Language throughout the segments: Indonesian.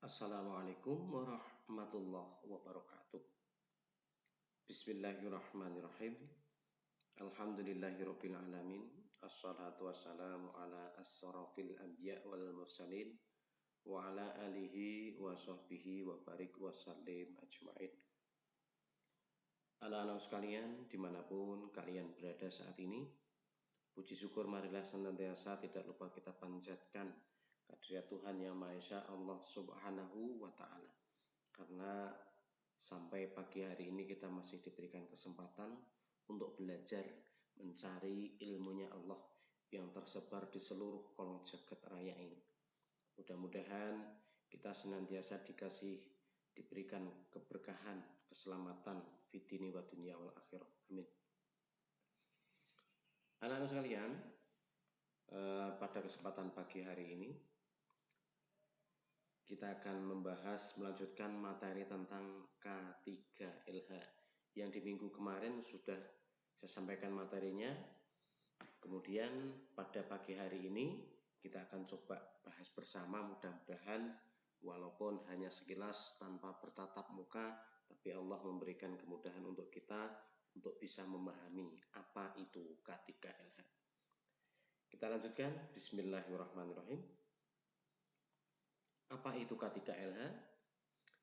Assalamualaikum warahmatullahi wabarakatuh. Bismillahirrahmanirrahim. Alhamdulillahirabbil alamin. Assalatu wassalamu ala asyrafil anbiya wal mursalin wa ala alihi wa sahbihi wa barik wa sallim ajmain. Anak-anak sekalian, dimanapun kalian berada saat ini, puji syukur marilah senantiasa tidak lupa kita panjatkan kehadirat Tuhan Yang Maha Esa, Allah Subhanahu wa Ta'ala. Karena sampai pagi hari ini kita masih diberikan kesempatan untuk belajar mencari ilmunya Allah yang tersebar di seluruh kolong jagat raya ini. Mudah-mudahan kita senantiasa diberikan keberkahan, keselamatan fitini wa dunia wal akhirah. Amin. Anak-anak sekalian, pada kesempatan pagi hari ini kita akan melanjutkan materi tentang K3LH yang di minggu kemarin sudah saya sampaikan materinya. Kemudian pada pagi hari ini kita akan coba bahas bersama, mudah-mudahan walaupun hanya sekilas tanpa bertatap muka, tapi Allah memberikan kemudahan untuk kita untuk bisa memahami apa itu K3LH. Kita lanjutkan. Bismillahirrahmanirrahim. Apa itu K3LH?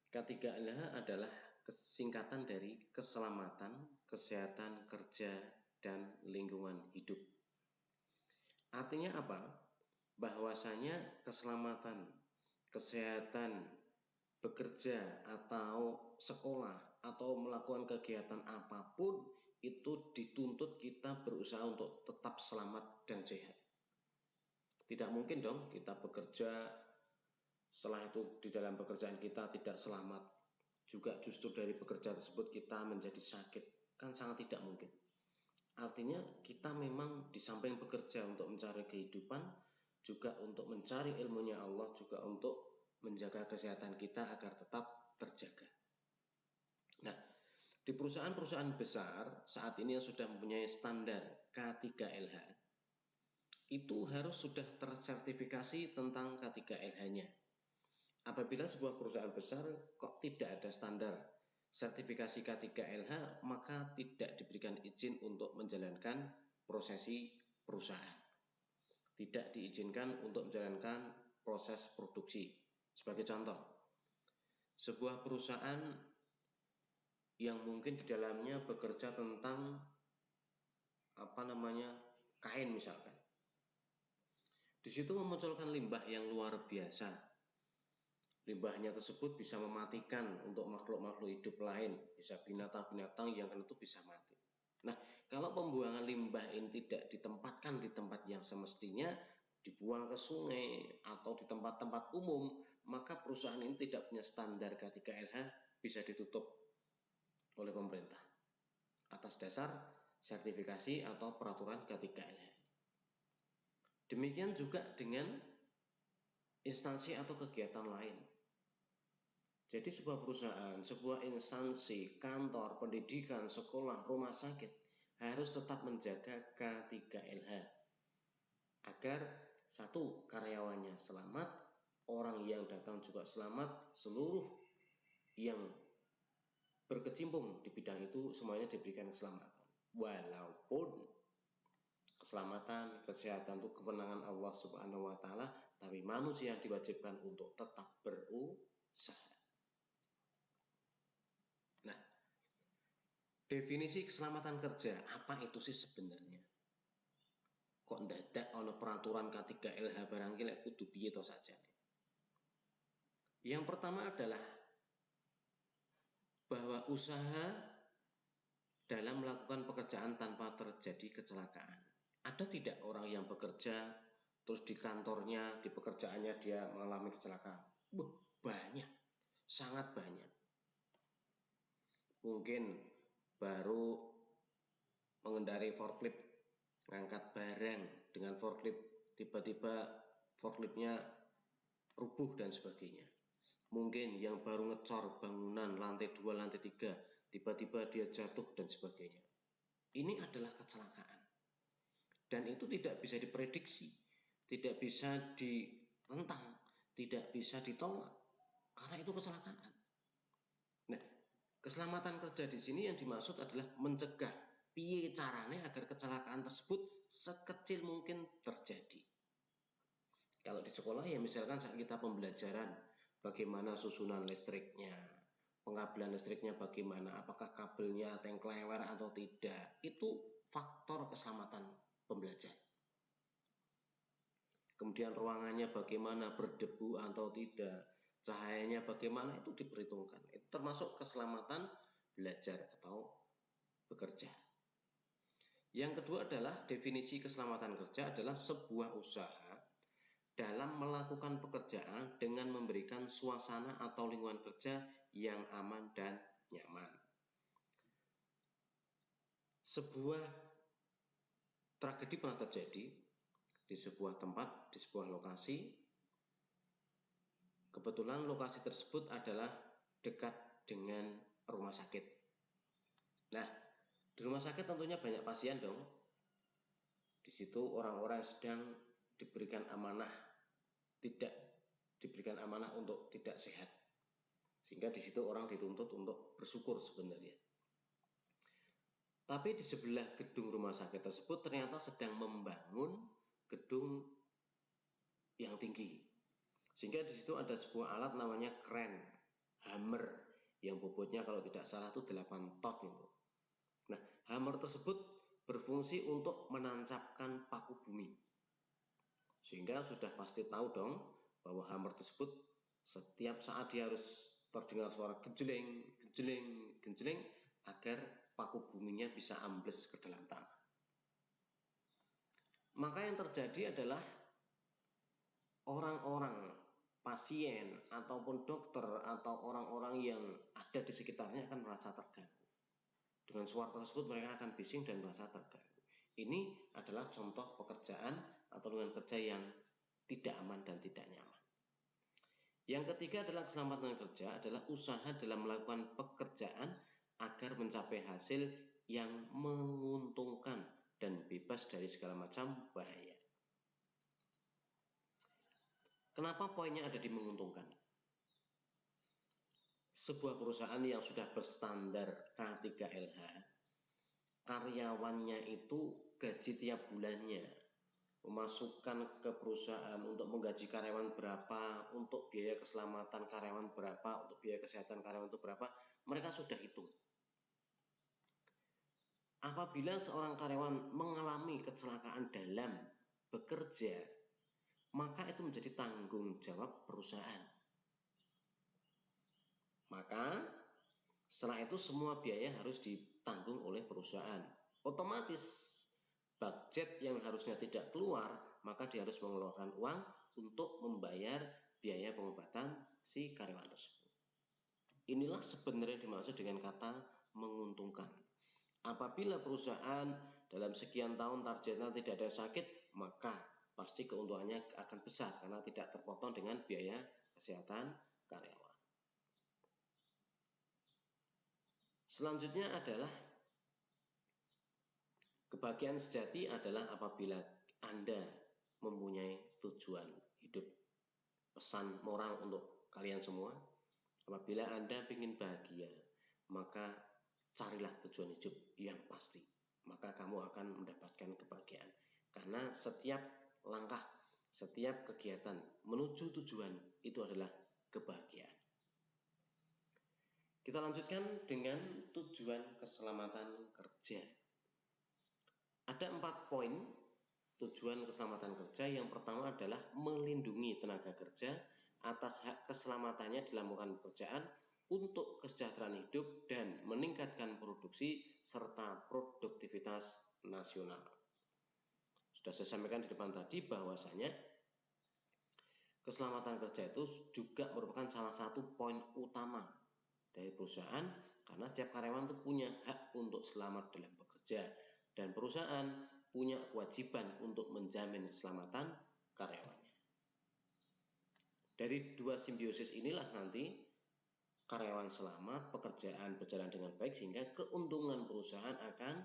K3LH adalah singkatan dari keselamatan, kesehatan kerja, dan lingkungan hidup. Artinya apa? Bahwasanya keselamatan, kesehatan, bekerja atau sekolah atau melakukan kegiatan apapun itu dituntut kita berusaha untuk tetap selamat dan sehat. Tidak mungkin dong kita bekerja, setelah itu di dalam pekerjaan kita tidak selamat, juga justru dari pekerjaan tersebut kita menjadi sakit, kan sangat tidak mungkin. Artinya kita memang di samping bekerja untuk mencari kehidupan, juga untuk mencari ilmunya Allah, juga untuk menjaga kesehatan kita agar tetap terjaga. Nah, di perusahaan-perusahaan besar saat ini yang sudah mempunyai standar K3LH, itu harus sudah tersertifikasi tentang K3LH-nya. Apabila sebuah perusahaan besar kok tidak ada standar sertifikasi K3LH, maka tidak diberikan izin untuk menjalankan prosesi perusahaan. Tidak diizinkan untuk menjalankan proses produksi. Sebagai contoh, sebuah perusahaan yang mungkin di dalamnya bekerja tentang kain misalkan. Di situ memunculkan limbah yang luar biasa. Limbahnya tersebut bisa mematikan untuk makhluk-makhluk hidup lain, bisa binatang-binatang yang kena itu bisa mati. Nah, kalau pembuangan limbah ini tidak ditempatkan di tempat yang semestinya, dibuang ke sungai atau di tempat-tempat umum, maka perusahaan ini tidak punya standar K3LH, bisa ditutup oleh pemerintah atas dasar sertifikasi atau peraturan K3LH. Demikian juga dengan instansi atau kegiatan lain. Jadi sebuah perusahaan, sebuah instansi, kantor, pendidikan, sekolah, rumah sakit harus tetap menjaga K3LH agar satu, karyawannya selamat, orang yang datang juga selamat, seluruh yang berkecimpung di bidang itu semuanya diberikan keselamatan. Walaupun keselamatan, kesehatan itu kewenangan Allah Subhanahu wa Ta'ala, tapi manusia diwajibkan untuk tetap berusaha. Nah, definisi keselamatan kerja apa itu sih sebenarnya? Kok ndadak ana peraturan K3LH barang ki lek kudu piye to sajane? Yang pertama adalah bahwa usaha dalam melakukan pekerjaan tanpa terjadi kecelakaan. Ada tidak orang yang bekerja terus di kantornya, di pekerjaannya dia mengalami kecelakaan? Banyak, sangat banyak. Mungkin baru mengendarai forklift, ngangkat barang dengan forklift, tiba-tiba forkliftnya rubuh dan sebagainya. Mungkin yang baru ngecor bangunan lantai 2, lantai 3, tiba-tiba dia jatuh dan sebagainya. Ini adalah kecelakaan. Dan itu tidak bisa diprediksi, tidak bisa ditentang, tidak bisa ditolak. karena itu kecelakaan. Nah, keselamatan kerja di sini yang dimaksud adalah mencegah piye carane agar kecelakaan tersebut sekecil mungkin terjadi. Kalau di sekolah ya misalkan saat kita pembelajaran bagaimana susunan listriknya, pengabelan listriknya bagaimana, apakah kabelnya ada yang kelewer atau tidak, itu faktor keselamatan pembelajar. Kemudian ruangannya bagaimana, berdebu atau tidak, cahayanya bagaimana, itu diperhitungkan. Itu termasuk keselamatan belajar atau bekerja. Yang kedua adalah definisi keselamatan kerja adalah sebuah usaha dalam melakukan pekerjaan dengan memberikan suasana atau lingkungan kerja yang aman dan nyaman. Sebuah tragedi pernah terjadi di sebuah tempat, di sebuah lokasi. Kebetulan lokasi tersebut adalah dekat dengan rumah sakit. Nah, di rumah sakit tentunya banyak pasien dong. Di situ orang-orang sedang diberikan amanah, tidak diberikan amanah untuk tidak sehat. Sehingga di situ orang dituntut untuk bersyukur sebenarnya. Tapi di sebelah gedung rumah sakit tersebut ternyata sedang membangun gedung yang tinggi. Sehingga di situ ada sebuah alat namanya kren, hammer, yang bobotnya kalau tidak salah itu 8 ton itu. Nah, hammer tersebut berfungsi untuk menancapkan paku bumi. Sehingga sudah pasti tahu dong bahwa hammer tersebut setiap saat dia harus terdengar suara genjleng, genjleng, genjleng agar paku buminya bisa ambles ke dalam tanah. Maka yang terjadi adalah orang-orang, pasien ataupun dokter atau orang-orang yang ada di sekitarnya akan merasa terganggu. Dengan suara tersebut mereka akan bising dan merasa terganggu. Ini adalah contoh pekerjaan atau lingkungan kerja yang tidak aman dan tidak nyaman. Yang ketiga adalah keselamatan kerja adalah usaha dalam melakukan pekerjaan agar mencapai hasil yang menguntungkan dan bebas dari segala macam bahaya. Kenapa poinnya ada di menguntungkan? Sebuah perusahaan yang sudah berstandar K3LH, karyawannya itu gaji tiap bulannya, memasukkan ke perusahaan untuk menggaji karyawan berapa, untuk biaya keselamatan karyawan berapa, untuk biaya kesehatan karyawan itu berapa, mereka sudah hitung. Apabila seorang karyawan mengalami kecelakaan dalam bekerja, maka itu menjadi tanggung jawab perusahaan. Maka setelah itu semua biaya harus ditanggung oleh perusahaan. Otomatis budget yang harusnya tidak keluar, maka dia harus mengeluarkan uang untuk membayar biaya pengobatan si karyawan tersebut. Inilah sebenarnya dimaksud dengan kata menguntungkan. Apabila perusahaan dalam sekian tahun targetnya tidak ada sakit, maka pasti keuntungannya akan besar karena tidak terpotong dengan biaya kesehatan karyawan. Selanjutnya adalah kebahagiaan sejati adalah apabila Anda mempunyai tujuan hidup. Pesan moral untuk kalian semua, apabila Anda ingin bahagia, maka carilah tujuan hidup yang pasti. Maka kamu akan mendapatkan kebahagiaan. Karena setiap langkah, setiap kegiatan menuju tujuan itu adalah kebahagiaan. Kita lanjutkan dengan tujuan keselamatan kerja. Ada 4 poin tujuan keselamatan kerja. Yang pertama adalah melindungi tenaga kerja atas hak keselamatannya dalam melakukan pekerjaan untuk kesejahteraan hidup dan meningkatkan produksi serta produktivitas nasional. Sudah saya sampaikan di depan tadi bahwasanya keselamatan kerja itu juga merupakan salah satu poin utama dari perusahaan karena setiap karyawan itu punya hak untuk selamat dalam bekerja dan perusahaan punya kewajiban untuk menjamin keselamatan karyawannya. Dari dua simbiosis inilah nanti karyawan selamat, pekerjaan berjalan dengan baik sehingga keuntungan perusahaan akan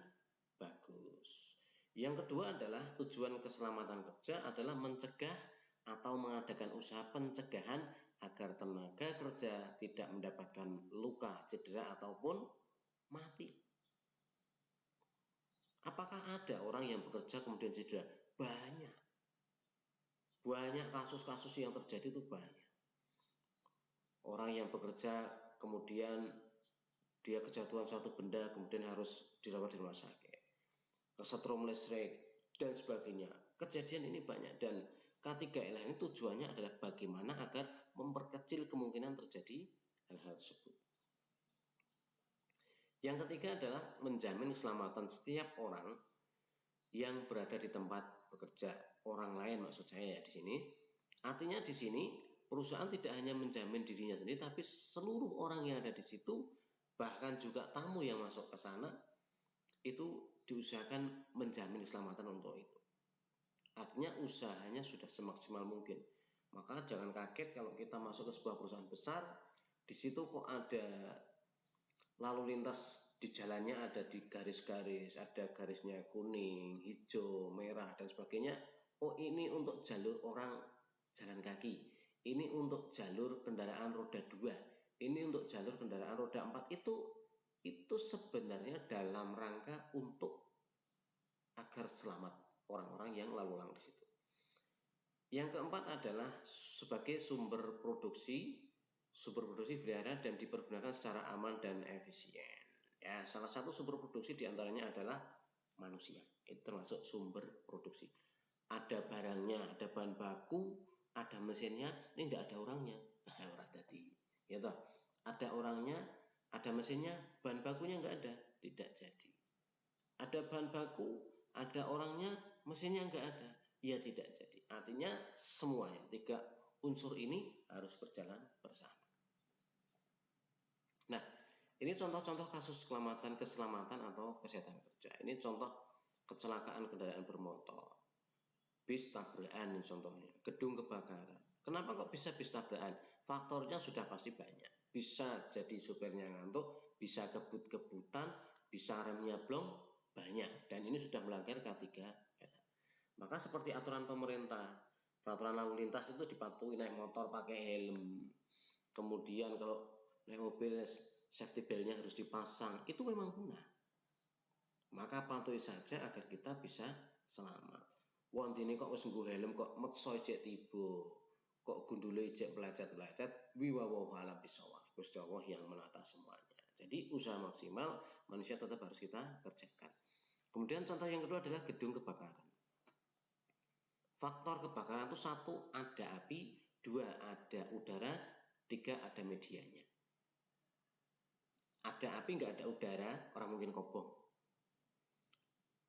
bagus. Yang kedua adalah tujuan keselamatan kerja adalah mencegah atau mengadakan usaha pencegahan agar tenaga kerja tidak mendapatkan luka, cedera, ataupun mati. Apakah ada orang yang bekerja kemudian cedera? Banyak. Banyak kasus-kasus yang terjadi itu banyak. Orang yang bekerja kemudian dia kejatuhan suatu benda kemudian harus dirawat di rumah sakit, kesetrum listrik dan sebagainya. Kejadian ini banyak dan K3LH ini tujuannya adalah bagaimana agar memperkecil kemungkinan terjadi hal-hal tersebut. Yang ketiga adalah menjamin keselamatan setiap orang yang berada di tempat bekerja. Orang lain maksud saya ya di sini. Artinya di sini perusahaan tidak hanya menjamin dirinya sendiri, tapi seluruh orang yang ada di situ, bahkan juga tamu yang masuk ke sana, itu diusahakan menjamin keselamatan untuk itu. Artinya usahanya sudah semaksimal mungkin. Maka jangan kaget kalau kita masuk ke sebuah perusahaan besar, di situ kok ada lalu lintas di jalannya ada di garis-garis, ada garisnya kuning, hijau, merah, dan sebagainya. Oh, ini untuk jalur orang jalan kaki. Ini untuk jalur kendaraan roda 2. Ini untuk jalur kendaraan roda 4. Itu sebenarnya dalam rangka untuk agar selamat orang-orang yang lalu lalang di situ. Yang keempat adalah sebagai sumber produksi pelihara dan dipergunakan secara aman dan efisien. Ya, salah satu sumber produksi diantaranya adalah manusia. Itu termasuk sumber produksi. Ada barangnya, ada bahan baku, ada mesinnya, ini tidak ada orangnya. Orang tadi, ya toh. Ada orangnya, ada mesinnya, bahan bakunya nggak ada, tidak jadi. Ada bahan baku, ada orangnya, mesinnya nggak ada, ya tidak jadi. Artinya semuanya, 3 unsur ini harus berjalan bersama. Nah, ini contoh-contoh kasus keselamatan atau kesehatan kerja. Ini contoh kecelakaan kendaraan bermotor. Bis tabrakan contohnya, gedung kebakaran. Kenapa kok bisa bis tabrakan? Faktornya sudah pasti banyak. Bisa jadi supirnya ngantuk, bisa kebut-kebutan, bisa remnya blong, banyak. Dan ini sudah melanggar K3. Maka seperti aturan pemerintah, peraturan lalu lintas itu dipatuhi, naik motor pakai helm. Kemudian kalau naik mobil safety belt-nya harus dipasang. Itu memang benar. Maka patuhi saja agar kita bisa selamat. Wong dene kok wis nggo helm kok meksa cek tiba, kok gundule cek melecet-melecet, wiwawa alam bisawab. Gusti Allah yang menata semuanya. Jadi usaha maksimal manusia tetap harus kita kerjakan. Kemudian contoh yang kedua adalah gedung kebakaran. Faktor kebakaran itu 1 ada api, 2 ada udara, 3 ada medianya. Ada api nggak ada udara, orang mungkin kobong.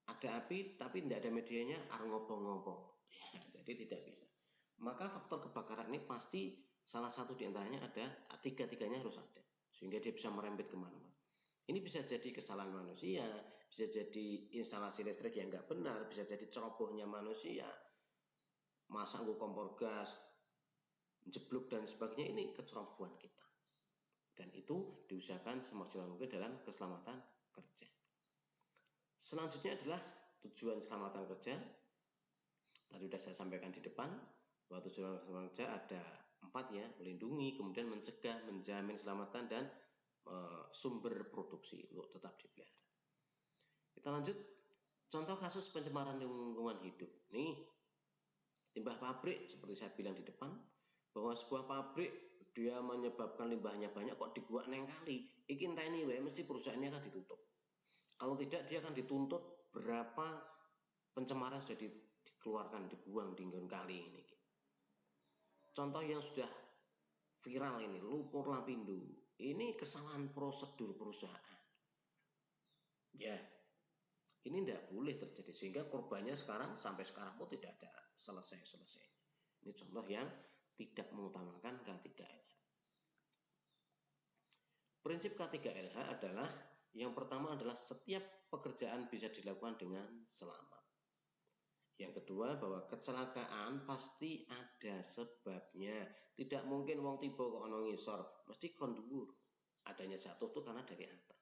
Ada api tapi tidak ada medianya, ngobong-ngobong. Ya, jadi tidak bisa. Maka faktor kebakaran ini pasti salah satu diantaranya ada, 3-tiganya harus ada. Sehingga dia bisa merembet kemana-mana. Ini bisa jadi kesalahan manusia, bisa jadi instalasi listrik yang nggak benar, bisa jadi cerobohnya manusia, masang kompor gas, jeblok dan sebagainya, ini kecerobohan kita. Dan itu diusahakan semaksimal mungkin dalam keselamatan kerja. Selanjutnya adalah tujuan keselamatan kerja. Tadi sudah saya sampaikan di depan bahwa tujuan keselamatan kerja ada 4 ya, melindungi, kemudian mencegah, menjamin keselamatan dan sumber produksi untuk tetap dipelihara. Kita lanjut, contoh kasus pencemaran lingkungan hidup. Nih, limbah pabrik seperti saya bilang di depan, bahwa sebuah pabrik dia menyebabkan limbahnya banyak kok diguak neng kali. Iki enteni wae mesti perusahaannya akan ditutup. Kalau tidak dia akan dituntut berapa pencemaran sudah dikeluarkan, dibuang di kali ini. Contoh yang sudah viral ini, lumpur lapindo. Ini kesalahan prosedur perusahaan. Ya, ini tidak boleh terjadi. Sehingga korbannya sampai sekarang pun tidak ada selesai-selesai. Ini contoh yang tidak mengutamakan K3LH. Prinsip K3LH adalah yang pertama adalah setiap pekerjaan bisa dilakukan dengan selamat. Yang kedua bahwa kecelakaan pasti ada sebabnya. Tidak mungkin wong tiba kok ono ngisor, mesti kon dhuwur. Adanya jatuh itu karena dari atas.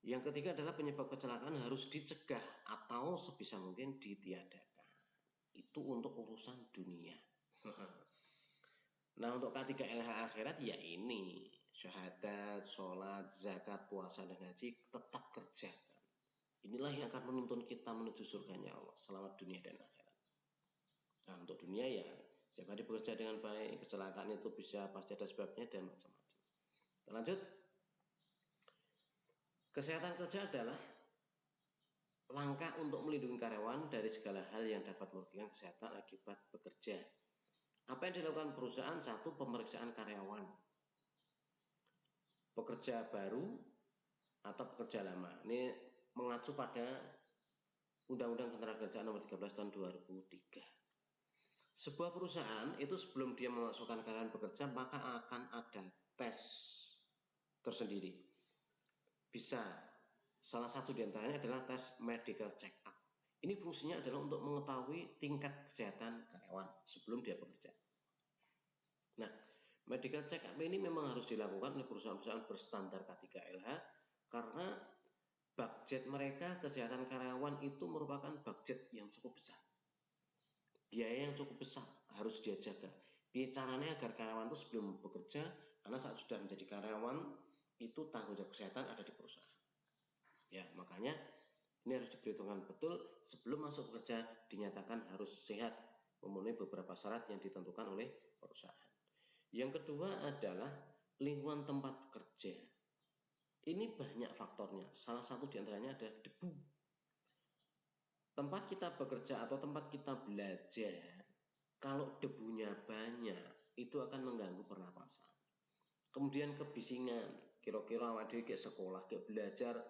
Yang ketiga adalah penyebab kecelakaan harus dicegah atau sebisa mungkin ditiadakan. Itu untuk urusan dunia. Nah, untuk K3LH akhirat ya ini, syahadat, sholat, zakat, puasa, dan haji tetap kerjakan. Inilah yang akan menuntun kita menuju surganya Allah, selamat dunia dan akhirat. Nah, untuk dunia ya, setiap hari bekerja dengan baik, kecelakaan itu bisa pasti ada sebabnya dan macam-macam. Kita lanjut. Kesehatan kerja adalah langkah untuk melindungi karyawan dari segala hal yang dapat merugikan kesehatan akibat bekerja. Apa yang dilakukan perusahaan? Satu, pemeriksaan karyawan. Pekerja baru atau pekerja lama. Ini mengacu pada Undang-Undang Ketenagakerjaan Nomor 13 Tahun 2003. Sebuah perusahaan itu sebelum dia memasukkan karyawan bekerja, maka akan ada tes tersendiri. Bisa, salah satu diantaranya adalah tes medical check-up. Ini fungsinya adalah untuk mengetahui tingkat kesehatan karyawan sebelum dia bekerja. Nah, medical check-up ini memang harus dilakukan oleh perusahaan-perusahaan berstandar K3LH karena budget mereka kesehatan karyawan itu merupakan budget yang cukup besar. Biaya yang cukup besar harus dia jaga. Caranya agar karyawan itu sebelum bekerja, karena saat sudah menjadi karyawan itu tanggung jawab kesehatan ada di perusahaan. Ya, makanya ini harus diperhitungkan betul sebelum masuk bekerja dinyatakan harus sehat, memenuhi beberapa syarat yang ditentukan oleh perusahaan. Yang kedua adalah lingkungan tempat kerja. Ini banyak faktornya. Salah satu diantaranya ada debu. Tempat kita bekerja atau tempat kita belajar, kalau debunya banyak, itu akan mengganggu pernapasan. Kemudian kebisingan, kira-kira awak dhewe ke sekolah, ke belajar,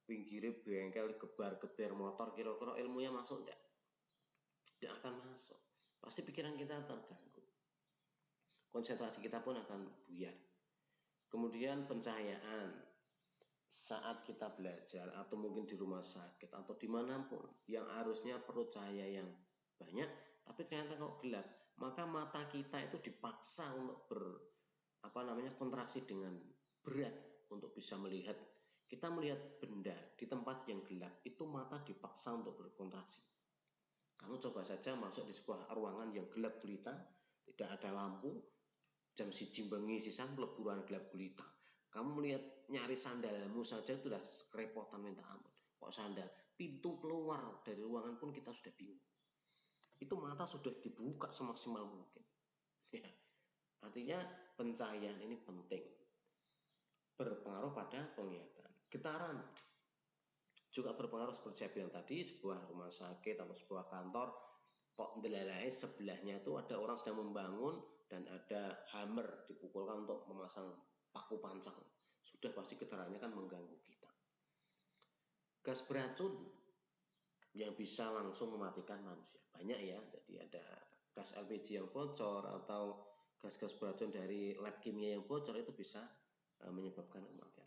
pinggirnya bengkel, gebar-gebar motor, kira-kira ilmunya masuk enggak? Tidak akan masuk. Pasti pikiran kita terganggu. Konsentrasi kita pun akan buyar. Kemudian pencahayaan. Saat kita belajar atau mungkin di rumah sakit atau dimanapun yang harusnya perlu cahaya yang banyak, tapi ternyata kok gelap, maka mata kita itu dipaksa untuk kontraksi dengan berat untuk bisa melihat. Kita melihat benda di tempat yang gelap, itu mata dipaksa untuk berkontraksi. Kamu coba saja masuk di sebuah ruangan yang gelap gulita, tidak ada lampu, jam 1 bengi sisan peleburan gelap gulita. Kamu melihat nyari sandalmu saja itu sudah kerepotan minta ampun. Kok sandal? Pintu keluar dari ruangan pun kita sudah bingung. Itu mata sudah dibuka semaksimal mungkin. Ya. Artinya pencahayaan ini penting. Berpengaruh pada penglihatan. Getaran juga berpengaruh seperti saya bilang tadi, sebuah rumah sakit atau sebuah kantor kok ndelalae sebelahnya itu ada orang sedang membangun dan ada hammer dipukulkan untuk memasang paku pancang, sudah pasti getarannya kan mengganggu kita. Gas beracun yang bisa langsung mematikan manusia banyak ya, jadi ada gas LPG yang bocor atau gas-gas beracun dari lab kimia yang bocor itu bisa menyebabkan kematian.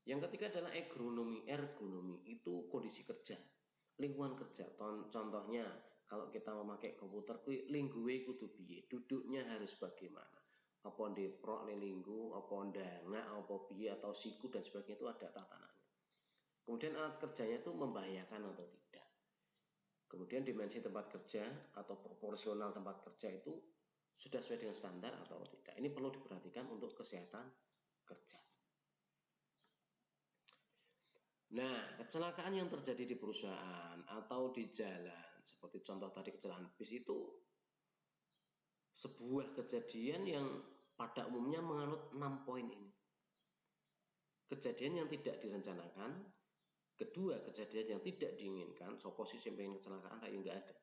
Yang ketiga adalah ergonomi itu kondisi kerja, lingkungan kerja. Contohnya kalau kita memakai komputer, lingguwe kudu piye, duduknya harus bagaimana, apa deprok linggu, apa ndangak, apa piye atau siku dan sebagainya, itu ada tatanannya. Kemudian alat kerjanya itu membahayakan atau tidak. Kemudian dimensi tempat kerja atau proporsional tempat kerja itu sudah sesuai dengan standar atau tidak. Ini perlu diperhatikan untuk kesehatan kerja. Nah, kecelakaan yang terjadi di perusahaan atau di jalan, seperti contoh tadi kecelakaan bis, itu sebuah kejadian yang pada umumnya menganut 6 poin ini. Kejadian yang tidak direncanakan, kedua kejadian yang tidak diinginkan, posisi yang pengen kecelakaan kayak enggak ada.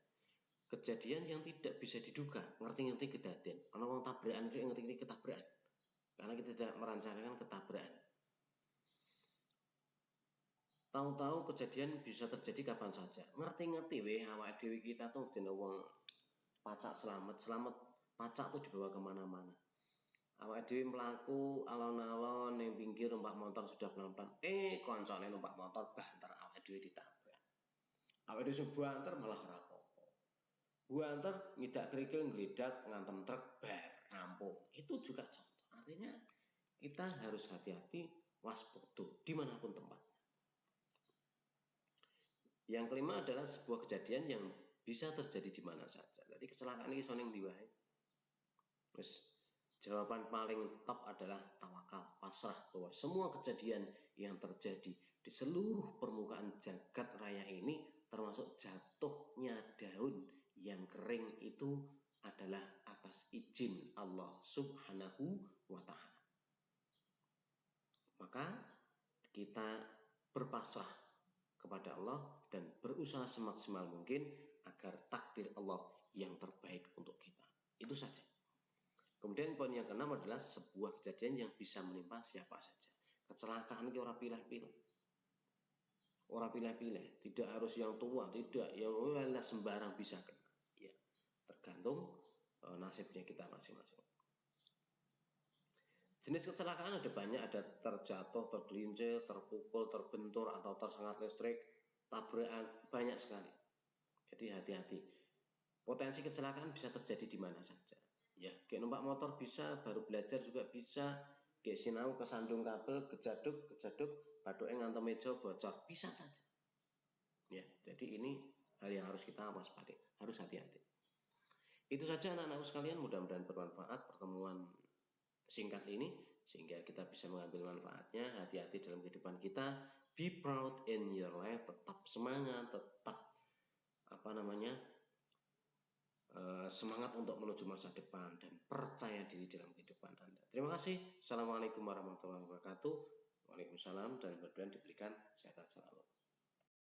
Kejadian yang tidak bisa diduga, ngerti-ngerti kejadian, ana wong tabrakan ngerti-ngerti ketabrakan. Karena kita tidak merencanakan ketabrakan. Tahu-tahu kejadian bisa terjadi kapan saja. Ngerti-ngerti weh awak dhewe kita tuh dene wong pacak selamat pacak tuh dibawa kemana-mana. Awak dhewe mlaku alon-alon ning pinggir numpak motor sudah pelan-pelan. Koncone numpak motor banter awak dhewe ditabrak. Awak dhewe sing banter malah ora apa-apa. Banter ngidak kerikil ngledak ngantem truk bar rampung. Itu juga contoh. Artinya kita harus hati-hati, waspada dimanapun tempatnya. Yang kelima adalah sebuah kejadian yang bisa terjadi di mana saja. Jadi kecelakaan ini iso ning ndi wae. Wis Jawaban paling top adalah tawakal, pasrah bahwa semua kejadian yang terjadi di seluruh permukaan jagat raya ini, termasuk jatuhnya daun yang kering itu adalah atas izin Allah Subhanahu wa Ta'ala. Maka kita berpasrah kepada Allah dan berusaha semaksimal mungkin agar takdir Allah yang terbaik untuk kita. Itu saja. Kemudian poin yang keenam adalah sebuah kejadian yang bisa menimpa siapa saja. Kecelakaan itu orang pilih-pilih. Orang pilih-pilih, tidak harus yang tua, tidak, yang sembarang bisa kena. Ya, tergantung nasibnya kita masing-masing. Jenis kecelakaan ada banyak, ada terjatuh, tergelincir, terpukul, terbentur, atau tersengat listrik, tabrakan, banyak sekali. Jadi hati-hati. Potensi kecelakaan bisa terjadi di mana saja. Ya, kayak numpak motor bisa, baru belajar juga bisa, kayak sinau kesandung kabel, kejaduk, baduke ngantor meja bocor, bisa saja. Ya, jadi ini hal yang harus kita waspadai, harus hati-hati. Itu saja anak-anakku sekalian, mudah-mudahan bermanfaat pertemuan singkat ini sehingga kita bisa mengambil manfaatnya. Hati-hati dalam kehidupan kita, be proud in your life, tetap semangat, tetap semangat untuk menuju masa depan dan percaya diri dalam kehidupan Anda. Terima kasih. Assalamualaikum warahmatullahi wabarakatuh. Waalaikumsalam dan mudah-mudahan diberikan kesehatan selalu.